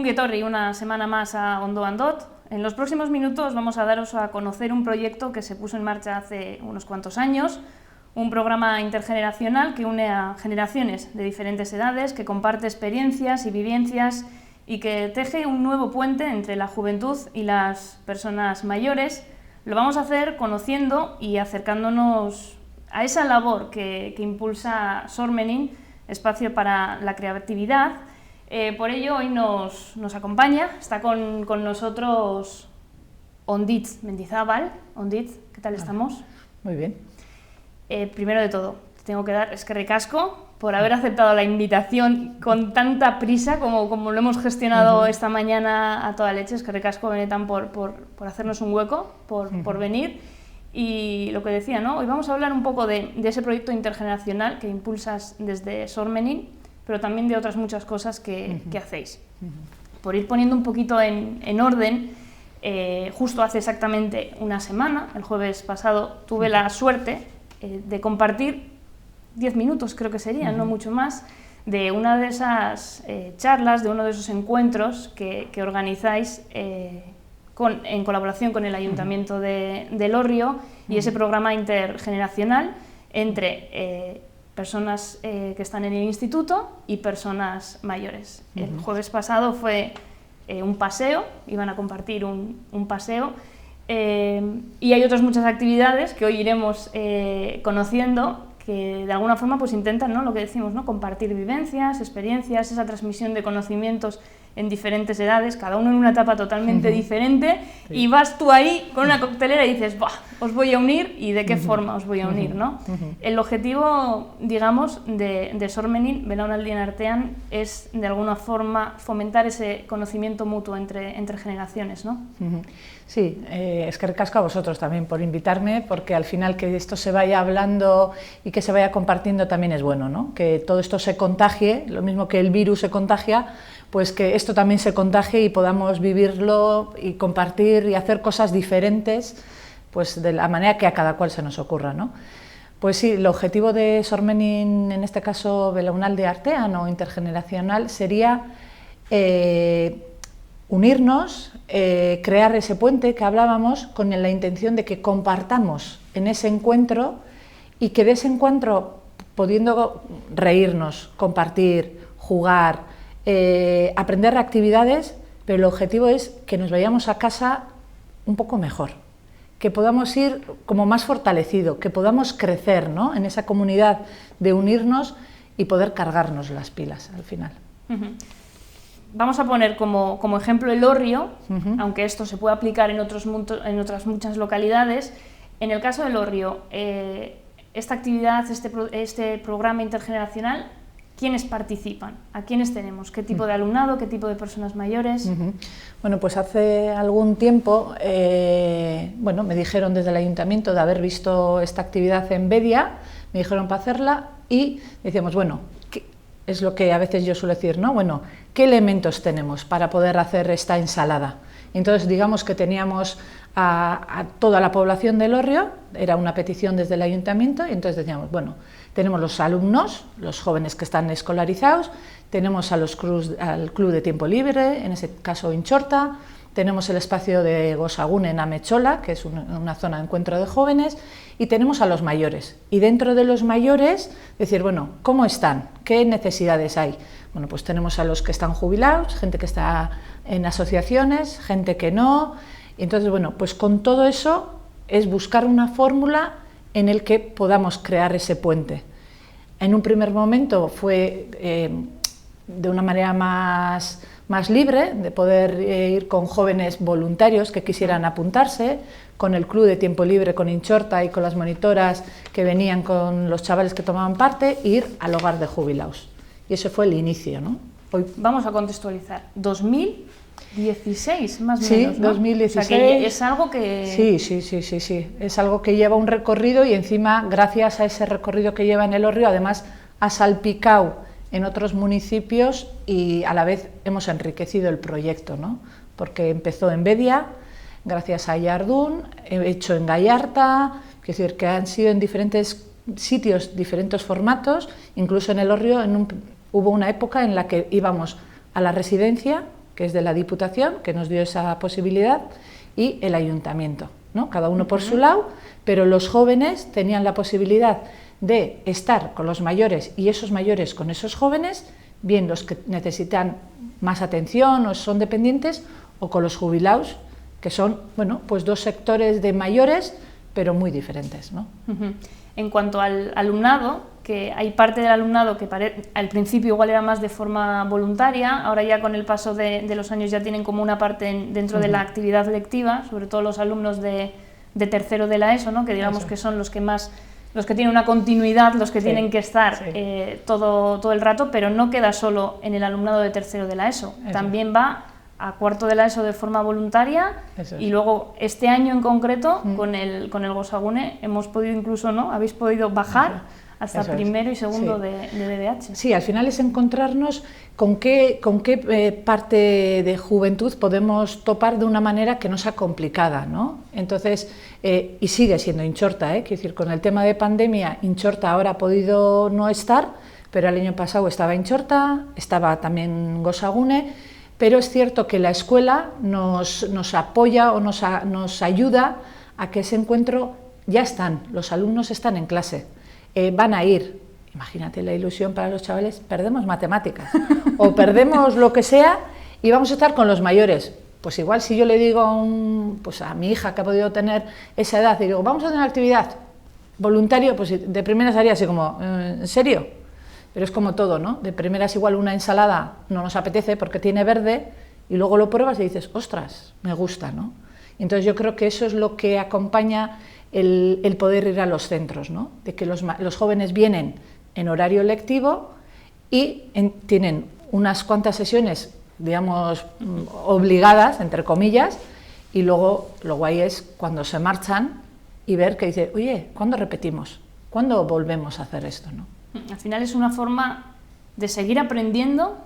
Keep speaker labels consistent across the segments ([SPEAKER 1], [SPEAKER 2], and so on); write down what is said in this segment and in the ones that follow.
[SPEAKER 1] Ongi etorri una semana más a Ondo Andot. En los próximos minutos vamos a daros a conocer un proyecto que se puso en marcha hace unos cuantos años, un programa intergeneracional que une a generaciones de diferentes edades, que comparte experiencias y vivencias y que teje un nuevo puente entre la juventud y las personas mayores. Lo vamos a hacer conociendo y acercándonos a esa labor que impulsa Sormenin, Espacio para la Creatividad. Por ello hoy nos acompaña, está con nosotros Onditz Mendizábal. Onditz, ¿qué tal estamos?
[SPEAKER 2] Muy bien.
[SPEAKER 1] Primero de todo, te tengo que dar eskerrik asko por haber aceptado la invitación con tanta prisa como lo hemos gestionado esta mañana a toda leche. Eskerrik asko benetan por hacernos un hueco, por venir. Y lo que decía, ¿no? Hoy vamos a hablar un poco de ese proyecto intergeneracional que impulsas desde Sormenin, pero también de otras muchas cosas que hacéis. Por ir poniendo un poquito en orden, justo hace exactamente una semana, el jueves pasado, tuve la suerte de compartir 10 minutos, creo que serían, no mucho más, de una de esas charlas, de uno de esos encuentros que organizáis en colaboración con el Ayuntamiento de Elorrio y ese programa intergeneracional entre personas que están en el instituto y personas mayores. El jueves pasado fue un paseo, iban a compartir un paseo, y hay otras muchas actividades que hoy iremos conociendo que de alguna forma pues intentan, ¿no?, lo que decimos, ¿no?, compartir vivencias, experiencias, esa transmisión de conocimientos en diferentes edades, cada uno en una etapa totalmente diferente, y vas tú ahí con una coctelera y dices, ¡buah!, os voy a unir, y de qué forma os voy a unir, ¿no? El objetivo, digamos, de Sormenin, Belaunaldien Artean, es de alguna forma fomentar ese conocimiento mutuo entre generaciones, ¿no?
[SPEAKER 2] Sí, eskerrik asko a vosotros también por invitarme, porque al final que esto se vaya hablando y que se vaya compartiendo también es bueno, ¿no? Que todo esto se contagie, lo mismo que el virus se contagia, pues que esto también se contagie y podamos vivirlo y compartir y hacer cosas diferentes, pues de la manera que a cada cual se nos ocurra, ¿no? Pues sí, el objetivo de Sormenin, en este caso Belaunaldi Artean o intergeneracional, sería unirnos, crear ese puente que hablábamos con la intención de que compartamos en ese encuentro y que de ese encuentro, pudiendo reírnos, compartir, jugar, aprender actividades, pero el objetivo es que nos vayamos a casa un poco mejor, que podamos ir como más fortalecido, que podamos crecer, ¿no?, en esa comunidad de unirnos y poder cargarnos las pilas al final.
[SPEAKER 1] Vamos a poner como ejemplo Elorrio, aunque esto se puede aplicar en otras muchas localidades. En el caso de Elorrio, esta actividad, este programa intergeneracional, ¿quiénes participan? ¿A quiénes tenemos? ¿Qué tipo de alumnado? ¿Qué tipo de personas mayores?
[SPEAKER 2] Bueno, pues hace algún tiempo me dijeron desde el ayuntamiento de haber visto esta actividad en Bedia, me dijeron para hacerla y decíamos, bueno, es lo que a veces yo suelo decir, ¿no? Bueno, ¿qué elementos tenemos para poder hacer esta ensalada? Entonces, digamos que teníamos a toda la población de Elorrio, era una petición desde el ayuntamiento, y entonces decíamos, bueno, tenemos los alumnos, los jóvenes que están escolarizados, tenemos al club de tiempo libre, en ese caso Inchorta, tenemos el espacio de Gosagún en Amechola, que es una zona de encuentro de jóvenes, y tenemos a los mayores. Y dentro de los mayores, decir, bueno, ¿cómo están? ¿Qué necesidades hay? Bueno, pues tenemos a los que están jubilados, gente que está en asociaciones, gente que no. Y entonces, bueno, pues con todo eso es buscar una fórmula en el que podamos crear ese puente. En un primer momento fue de una manera más libre, de poder ir con jóvenes voluntarios que quisieran apuntarse, con el club de tiempo libre, con Inchorta y con las monitoras que venían con los chavales que tomaban parte, ir al hogar de jubilados. Y ese fue el inicio, ¿no?
[SPEAKER 1] Hoy vamos a contextualizar. 2016, más o
[SPEAKER 2] sí,
[SPEAKER 1] menos, ¿no?
[SPEAKER 2] 2016.
[SPEAKER 1] O sea, que es algo que...
[SPEAKER 2] Sí. Es algo que lleva un recorrido y encima, gracias a ese recorrido que lleva en Elorrio, además ha salpicado en otros municipios y a la vez hemos enriquecido el proyecto, ¿no? Porque empezó en Bedia, gracias a Yardún, he hecho en Gallarta, es decir, que han sido en diferentes sitios, diferentes formatos, incluso en Elorrio hubo una época en la que íbamos a la residencia que es de la Diputación, que nos dio esa posibilidad, y el Ayuntamiento, ¿no? Cada uno por su lado, pero los jóvenes tenían la posibilidad de estar con los mayores y esos mayores con esos jóvenes, bien los que necesitan más atención o son dependientes, o con los jubilados, que son, bueno, pues dos sectores de mayores, pero muy diferentes, ¿no?
[SPEAKER 1] En cuanto al alumnado, que hay parte del alumnado que al principio igual era más de forma voluntaria, ahora ya con el paso de los años ya tienen como una parte dentro de la actividad lectiva, sobre todo los alumnos de tercero de la ESO, ¿no? Que digamos que son los que tienen una continuidad, los que tienen que estar todo el rato, pero no queda solo en el alumnado de tercero de la ESO, también va a cuarto de la ESO de forma voluntaria y luego este año en concreto con el Gosagune hemos podido incluso, ¿no? Habéis podido bajar hasta primero y segundo de DBH.
[SPEAKER 2] Sí, al final es encontrarnos con qué parte de juventud podemos topar de una manera que no sea complicada, ¿no? Entonces, y sigue siendo Inchorta, quiero decir, con el tema de pandemia, Inchorta ahora ha podido no estar, pero el año pasado estaba Inchorta, estaba también Gosagune, pero es cierto que la escuela nos apoya o nos ayuda a que ese encuentro ya están, los alumnos están en clase, van a ir, imagínate la ilusión para los chavales, perdemos matemáticas o perdemos lo que sea y vamos a estar con los mayores. Pues igual si yo le digo a mi hija que ha podido tener esa edad y digo, vamos a hacer una actividad voluntario, pues de primeras haría así como, ¿en serio? Pero es como todo, ¿no? De primeras igual una ensalada no nos apetece porque tiene verde y luego lo pruebas y dices, ostras, me gusta, ¿no? Y entonces yo creo que eso es lo que acompaña el poder ir a los centros, ¿no? De que los jóvenes vienen en horario lectivo y tienen unas cuantas sesiones, digamos, obligadas, entre comillas, y luego lo guay es cuando se marchan y ver que dice, oye, ¿cuándo repetimos? ¿Cuándo volvemos a hacer esto, no?
[SPEAKER 1] Al final es una forma de seguir aprendiendo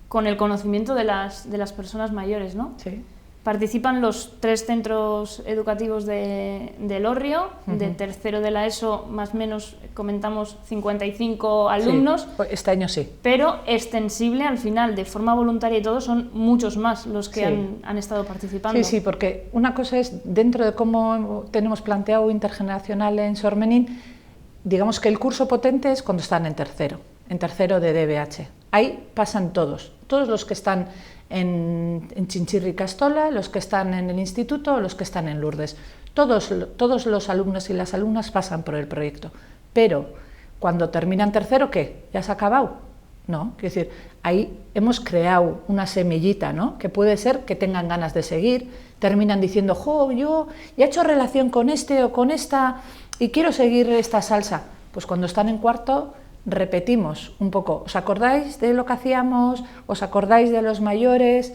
[SPEAKER 1] con el conocimiento de las personas mayores, ¿no?
[SPEAKER 2] Sí.
[SPEAKER 1] Participan los 3 centros educativos de Elorrio, de tercero de la ESO, más o menos, comentamos, 55 alumnos.
[SPEAKER 2] Sí, este año sí.
[SPEAKER 1] Pero extensible, al final, de forma voluntaria y todo, son muchos más los que han estado participando.
[SPEAKER 2] Sí, porque una cosa es, dentro de cómo tenemos planteado intergeneracional en Sor Menín, digamos que el curso potente es cuando están en tercero de DBH. Ahí pasan todos los que están en Chinchirri y Castola, los que están en el instituto, los que están en Lourdes. Todos los alumnos y las alumnas pasan por el proyecto. Pero cuando terminan tercero, ¿qué? ¿Ya se ha acabado? No, quiero decir, ahí hemos creado una semillita, ¿no? Que puede ser que tengan ganas de seguir, terminan diciendo, jo, yo ya he hecho relación con este o con esta y quiero seguir esta salsa. Pues cuando están en cuarto repetimos un poco, ¿os acordáis de lo que hacíamos? ¿Os acordáis de los mayores?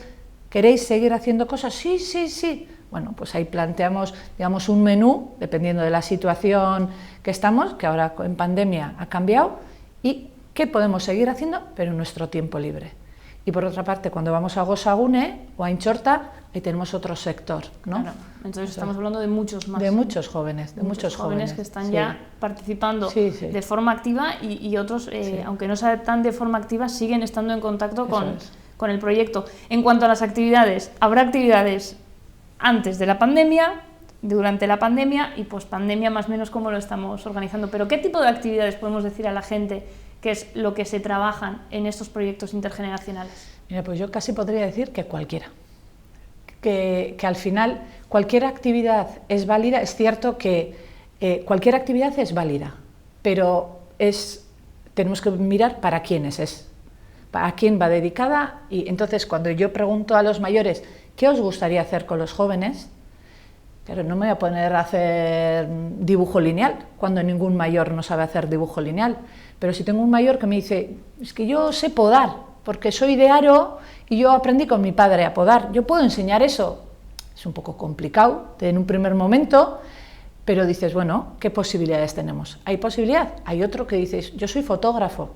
[SPEAKER 2] ¿Queréis seguir haciendo cosas? Sí, sí, sí. Bueno, pues ahí planteamos, digamos, un menú, dependiendo de la situación que estamos, que ahora en pandemia ha cambiado, y qué podemos seguir haciendo, pero en nuestro tiempo libre. Y por otra parte, cuando vamos a Gosagune o a Inchorta, ahí tenemos otro sector, ¿no?
[SPEAKER 1] Claro, entonces estamos hablando de muchos más.
[SPEAKER 2] De muchos jóvenes,
[SPEAKER 1] muchos jóvenes que están ya participando de forma activa y otros, aunque no sea tan de forma activa, siguen estando en contacto con el proyecto. En cuanto a las actividades, habrá actividades antes de la pandemia, durante la pandemia y pospandemia, más o menos como lo estamos organizando. Pero ¿qué tipo de actividades podemos decir a la gente que es lo que se trabajan en estos proyectos intergeneracionales?
[SPEAKER 2] Mira, pues yo casi podría decir que cualquiera. Que al final cualquier actividad es válida. Es cierto que cualquier actividad es válida, pero tenemos que mirar para quiénes es, a quién va dedicada. Y entonces cuando yo pregunto a los mayores ¿qué os gustaría hacer con los jóvenes? Claro, no me voy a poner a hacer dibujo lineal cuando ningún mayor no sabe hacer dibujo lineal. Pero si tengo un mayor que me dice, es que yo sé podar, porque soy de Aro y yo aprendí con mi padre a podar, yo puedo enseñar eso. Es un poco complicado en un primer momento, pero dices, bueno, ¿qué posibilidades tenemos? ¿Hay posibilidad? Hay otro que dices, yo soy fotógrafo,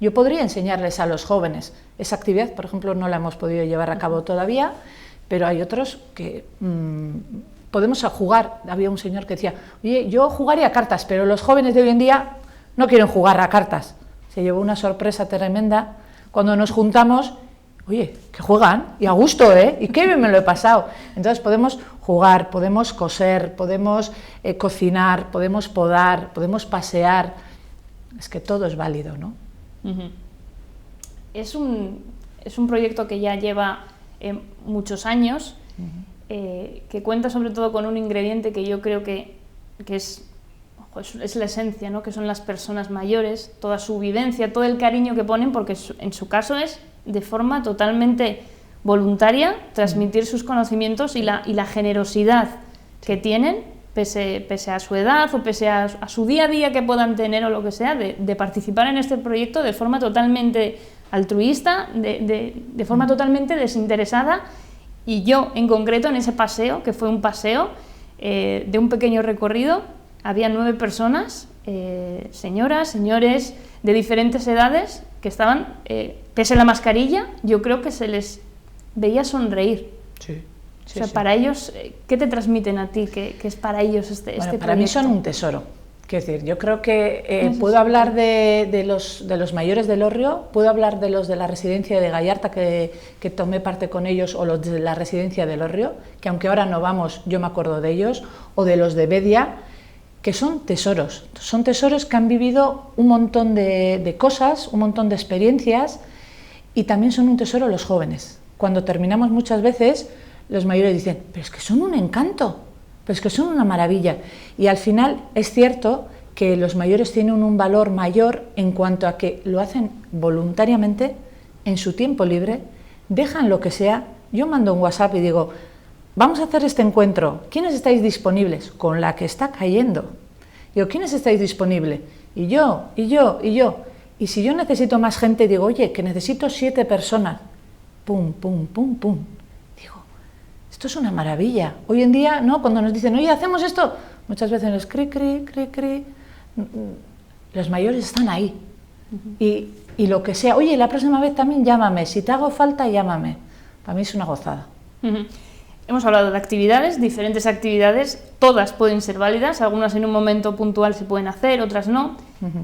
[SPEAKER 2] yo podría enseñarles a los jóvenes. Esa actividad, por ejemplo, no la hemos podido llevar a cabo todavía, pero hay otros que podemos jugar. Había un señor que decía, oye, yo jugaría a cartas, pero los jóvenes de hoy en día no quieren jugar a cartas. Se llevó una sorpresa tremenda cuando nos juntamos. Oye, que juegan, y a gusto, ¿eh? Y qué bien me lo he pasado. Entonces podemos jugar, podemos coser, podemos cocinar, podemos podar, podemos pasear. Es que todo es válido, ¿no?
[SPEAKER 1] Uh-huh. Es un proyecto que ya lleva muchos años, que cuenta sobre todo con un ingrediente que yo creo que es la esencia, ¿no? Que son las personas mayores, toda su vivencia, todo el cariño que ponen, porque en su caso es de forma totalmente voluntaria transmitir sus conocimientos y la generosidad que tienen, pese a su edad o pese a su día a día que puedan tener o lo que sea, de participar en este proyecto de forma totalmente altruista, de forma totalmente desinteresada. Y yo, en concreto, en ese paseo, que fue un paseo de un pequeño recorrido, había 9 personas, señoras, señores, de diferentes edades, que estaban, pese a la mascarilla, yo creo que se les veía sonreír.
[SPEAKER 2] Sí. Sí,
[SPEAKER 1] o sea,
[SPEAKER 2] sí.
[SPEAKER 1] Para ellos, ¿qué te transmiten a ti? ¿Qué es para ellos este
[SPEAKER 2] Para
[SPEAKER 1] proyecto?
[SPEAKER 2] mí son un tesoro. Quiero decir, yo creo que puedo hablar de los mayores del Hórreo, puedo hablar de los de la residencia de Gallarta, que tomé parte con ellos, o los de la residencia del Hórreo, que aunque ahora no vamos, yo me acuerdo de ellos, o de los de Bedia, que son tesoros que han vivido un montón de cosas, un montón de experiencias, y también son un tesoro los jóvenes. Cuando terminamos muchas veces, los mayores dicen, pero es que son un encanto, pero es que son una maravilla. Y al final es cierto que los mayores tienen un valor mayor en cuanto a que lo hacen voluntariamente, en su tiempo libre, dejan lo que sea. Yo mando un WhatsApp y digo, vamos a hacer este encuentro, ¿quiénes estáis disponibles? Con la que está cayendo. Digo, ¿quiénes estáis disponibles? Y yo. Y si yo necesito más gente, digo, oye, que necesito 7 personas. Pum, pum, pum, pum. Digo, esto es una maravilla. Hoy en día, ¿no? Cuando nos dicen, oye, hacemos esto, muchas veces nos cri, cri, cri, cri. Los mayores están ahí. Y lo que sea, oye, la próxima vez también llámame, si te hago falta, llámame. Para mí es una gozada.
[SPEAKER 1] Hemos hablado de actividades, diferentes actividades, todas pueden ser válidas, algunas en un momento puntual se pueden hacer, otras no.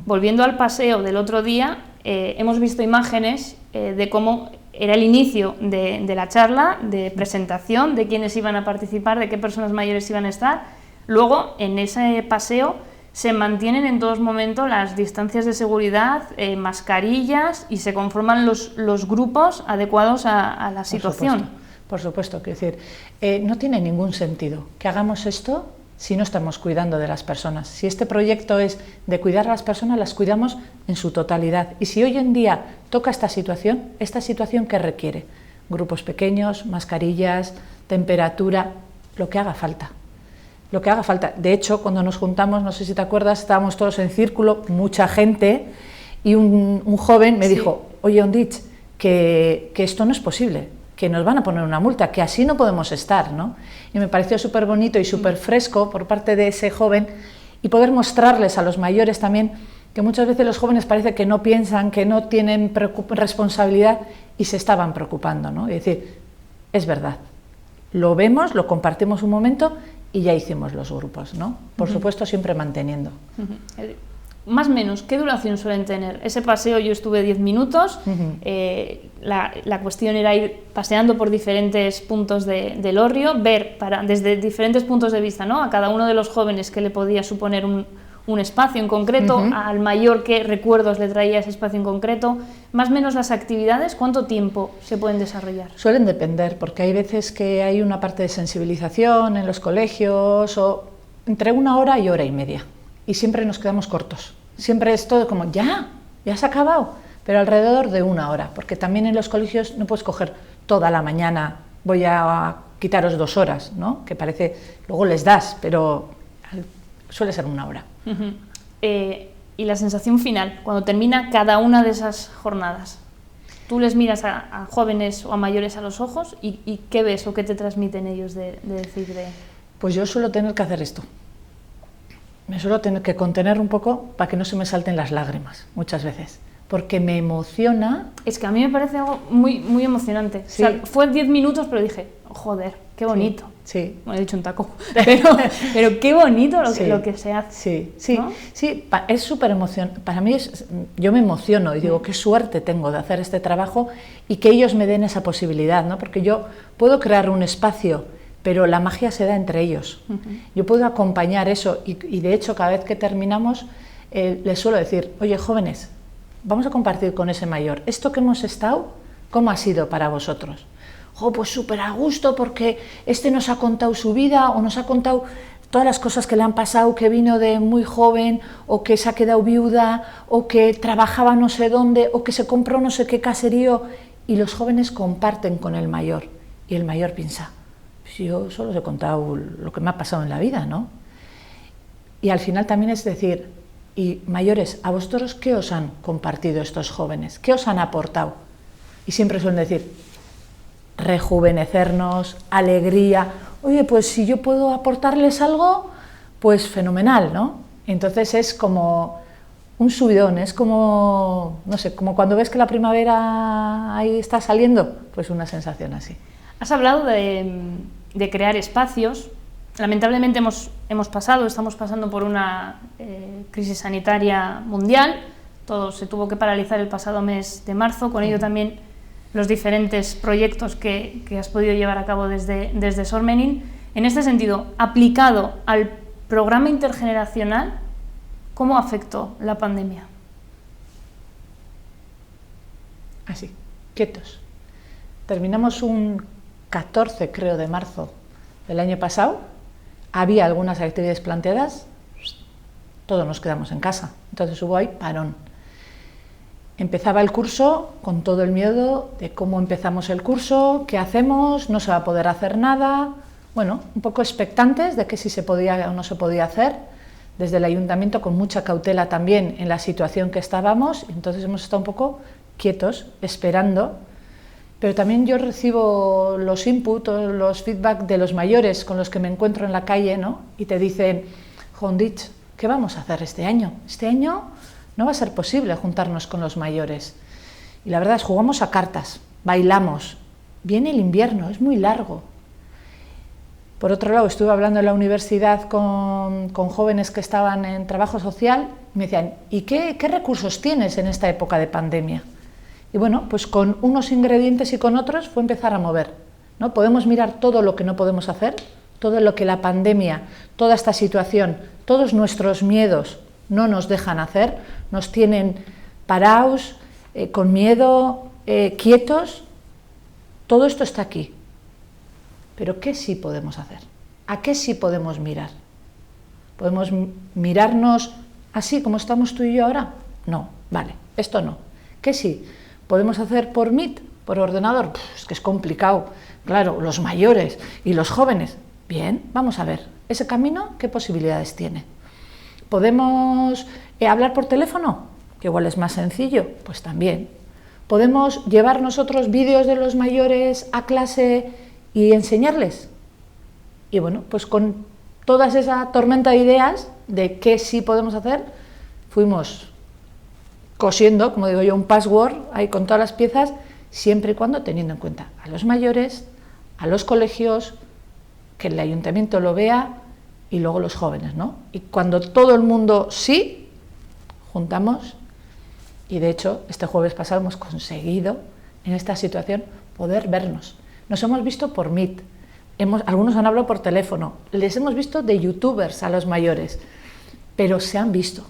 [SPEAKER 1] Volviendo al paseo del otro día, hemos visto imágenes de cómo era el inicio de la charla, de presentación, de quiénes iban a participar, de qué personas mayores iban a estar. Luego, en ese paseo, se mantienen en todos momentos las distancias de seguridad, mascarillas, y se conforman los grupos adecuados a la situación.
[SPEAKER 2] Por supuesto, quiero decir, no tiene ningún sentido que hagamos esto si no estamos cuidando de las personas. Si este proyecto es de cuidar a las personas, las cuidamos en su totalidad. Y si hoy en día toca esta situación ¿qué requiere? Grupos pequeños, mascarillas, temperatura, lo que haga falta. Lo que haga falta. De hecho, cuando nos juntamos, no sé si te acuerdas, estábamos todos en círculo, mucha gente, y un joven me dijo, oye, Ondich, que esto no es posible, que nos van a poner una multa, que así no podemos estar, ¿no? Y me pareció súper bonito y súper fresco por parte de ese joven, y poder mostrarles a los mayores también que muchas veces los jóvenes parece que no piensan, que no tienen responsabilidad, y se estaban preocupando, ¿no? Y decir, es verdad, lo vemos, lo compartimos un momento y ya hicimos los grupos, ¿no? Por supuesto, siempre manteniendo.
[SPEAKER 1] Más o menos, ¿qué duración suelen tener? Ese paseo yo estuve 10 minutos, la cuestión era ir paseando por diferentes puntos del Hórreo, ver desde diferentes puntos de vista, ¿no? A cada uno de los jóvenes que le podía suponer un espacio en concreto, al mayor qué recuerdos le traía ese espacio en concreto. Más o menos las actividades, ¿cuánto tiempo se pueden desarrollar?
[SPEAKER 2] Suelen depender, porque hay veces que hay una parte de sensibilización en los colegios, o entre 1 hora y 1 hora y media, y siempre nos quedamos cortos. Siempre es todo como, ya se ha acabado, pero alrededor de 1 hora, porque también en los colegios no puedes coger toda la mañana, voy a quitaros 2 horas, ¿no? Que parece, luego les das, pero suele ser 1 hora.
[SPEAKER 1] Y la sensación final, cuando termina cada una de esas jornadas, tú les miras a jóvenes o a mayores a los ojos y ¿qué ves o qué te transmiten ellos de decir de...?
[SPEAKER 2] Pues yo suelo tener que hacer esto. Me suelo tener que contener un poco para que no se me salten las lágrimas, muchas veces. porque me emociona.
[SPEAKER 1] Es que a mí me parece algo muy, muy emocionante.
[SPEAKER 2] Sí.
[SPEAKER 1] O sea, fue 10 minutos, pero dije, joder, qué bonito.
[SPEAKER 2] Sí.
[SPEAKER 1] Bueno, he dicho un taco, pero qué bonito lo que se hace.
[SPEAKER 2] Sí, sí,
[SPEAKER 1] ¿no?
[SPEAKER 2] sí, es súper emocionante. Para mí, yo me emociono y digo, qué suerte tengo de hacer este trabajo y que ellos me den esa posibilidad, ¿no? Porque yo puedo crear un espacio, pero la magia se da entre ellos. Yo puedo acompañar eso y de hecho, cada vez que terminamos, les suelo decir, oye, jóvenes, vamos a compartir con ese mayor. Esto que hemos estado, ¿cómo ha sido para vosotros? Pues súper a gusto porque este nos ha contado su vida o nos ha contado todas las cosas que le han pasado, que vino de muy joven o que se ha quedado viuda o que trabajaba no sé dónde o que se compró no sé qué caserío, y los jóvenes comparten con el mayor y el mayor piensa, pues yo solo os he contado lo que me ha pasado en la vida, ¿no? Y al final también es decir, y mayores, ¿a vosotros qué os han compartido estos jóvenes? ¿Qué os han aportado? Y siempre suelen decir, rejuvenecernos, alegría. Oye, pues si yo puedo aportarles algo, pues fenomenal, ¿no? Entonces es como un subidón, es como, no sé, como cuando ves que la primavera ahí está saliendo, pues una sensación así.
[SPEAKER 1] Has hablado de crear espacios. Lamentablemente estamos pasando por una crisis sanitaria mundial. Todo se tuvo que paralizar el pasado mes de marzo, con ello también los diferentes proyectos que has podido llevar a cabo desde Sormenin. En este sentido, aplicado al programa intergeneracional, ¿cómo afectó la pandemia?
[SPEAKER 2] Así, quietos. Terminamos un 14, creo, de marzo del año pasado. Había algunas actividades planteadas, todos nos quedamos en casa. Entonces hubo ahí parón. Empezaba el curso con todo el miedo de cómo empezamos el curso, qué hacemos, no se va a poder hacer nada. Bueno, un poco expectantes de que si se podía o no se podía hacer. Desde el ayuntamiento con mucha cautela también en la situación que estábamos. Entonces hemos estado un poco quietos, esperando. Pero también yo recibo los inputs, los feedback de los mayores con los que me encuentro en la calle, ¿no? Y te dicen, Jondich, ¿qué vamos a hacer este año? Este año no va a ser posible juntarnos con los mayores. Y la verdad es, jugamos a cartas, bailamos. Viene el invierno, es muy largo. Por otro lado, estuve hablando en la universidad con jóvenes que estaban en trabajo social y me decían, ¿y qué recursos tienes en esta época de pandemia? Y bueno, pues con unos ingredientes y con otros fue empezar a mover, ¿no? Podemos mirar todo lo que no podemos hacer, todo lo que la pandemia, toda esta situación, todos nuestros miedos no nos dejan hacer, nos tienen parados, con miedo, quietos. Todo esto está aquí. Pero ¿qué sí podemos hacer? ¿A qué sí podemos mirar? ¿Podemos mirarnos así como estamos tú y yo ahora? No, vale, esto no. ¿Qué sí? ¿Podemos hacer por Meet, por ordenador? Es que es complicado. Claro, los mayores y los jóvenes. Bien, vamos a ver, ¿ese camino qué posibilidades tiene? ¿Podemos hablar por teléfono? Que igual es más sencillo, pues también. ¿Podemos llevar nosotros vídeos de los mayores a clase y enseñarles? Y bueno, pues con toda esa tormenta de ideas de qué sí podemos hacer, fuimos cosiendo, como digo yo, un password ahí con todas las piezas, siempre y cuando teniendo en cuenta a los mayores, a los colegios, que el ayuntamiento lo vea y luego los jóvenes, ¿no? Y cuando todo el mundo sí, juntamos, y de hecho este jueves pasado hemos conseguido en esta situación poder vernos. Nos hemos visto por Meet, algunos han hablado por teléfono, les hemos visto de youtubers a los mayores, pero se han visto,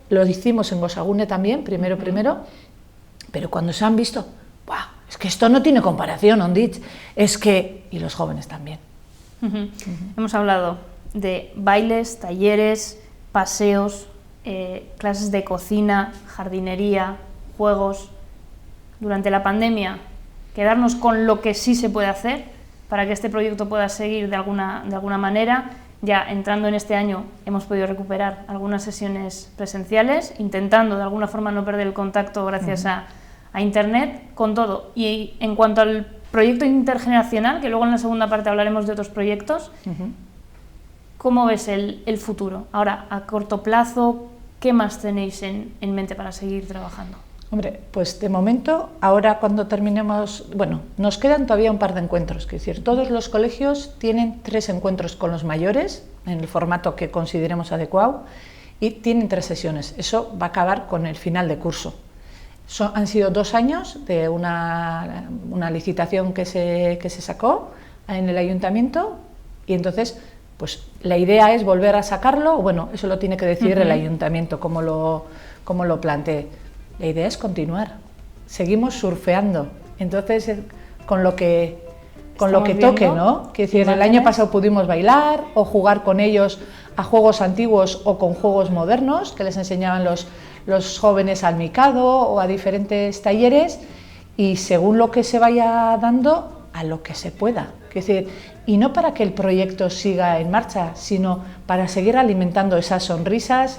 [SPEAKER 2] lo hicimos en Gosagune también, primero, pero cuando se han visto, ¡buah! Es que esto no tiene comparación, Ondich, es que, y los jóvenes también.
[SPEAKER 1] Hemos hablado de bailes, talleres, paseos, clases de cocina, jardinería, juegos. Durante la pandemia, quedarnos con lo que sí se puede hacer para que este proyecto pueda seguir de alguna manera. Ya entrando en este año hemos podido recuperar algunas sesiones presenciales, intentando de alguna forma no perder el contacto gracias a Internet, con todo. Y en cuanto al proyecto intergeneracional, que luego en la segunda parte hablaremos de otros proyectos, ¿cómo ves el futuro? Ahora, a corto plazo, ¿qué más tenéis en mente para seguir trabajando?
[SPEAKER 2] Hombre, pues de momento, ahora cuando terminemos, bueno, nos quedan todavía un par de encuentros, es decir, todos los colegios tienen 3 encuentros con los mayores, en el formato que consideremos adecuado, y tienen 3 sesiones. Eso va a acabar con el final de curso. Han sido 2 años de una licitación que se sacó en el ayuntamiento, y entonces pues la idea es volver a sacarlo. Bueno, eso lo tiene que decidir el ayuntamiento, como lo plantee. La idea es continuar, seguimos surfeando, entonces con lo que toque, ¿no? Quiero decir, el año pasado pudimos bailar o jugar con ellos a juegos antiguos o con juegos modernos que les enseñaban los jóvenes al Mikado o a diferentes talleres, y según lo que se vaya dando, a lo que se pueda. Quiero decir, y no para que el proyecto siga en marcha, sino para seguir alimentando esas sonrisas,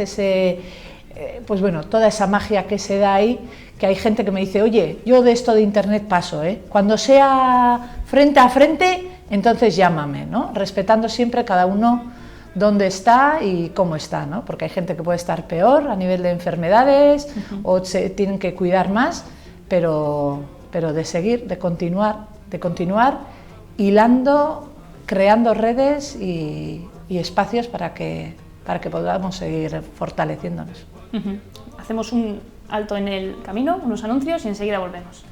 [SPEAKER 2] pues bueno, toda esa magia que se da ahí, que hay gente que me dice, oye, yo de esto de internet paso, cuando sea frente a frente, entonces llámame, ¿no? Respetando siempre cada uno dónde está y cómo está, ¿no? Porque hay gente que puede estar peor a nivel de enfermedades o se tienen que cuidar más, pero de seguir, de continuar hilando, creando redes y espacios para que podamos seguir fortaleciéndonos.
[SPEAKER 1] Hacemos un alto en el camino, unos anuncios y enseguida volvemos.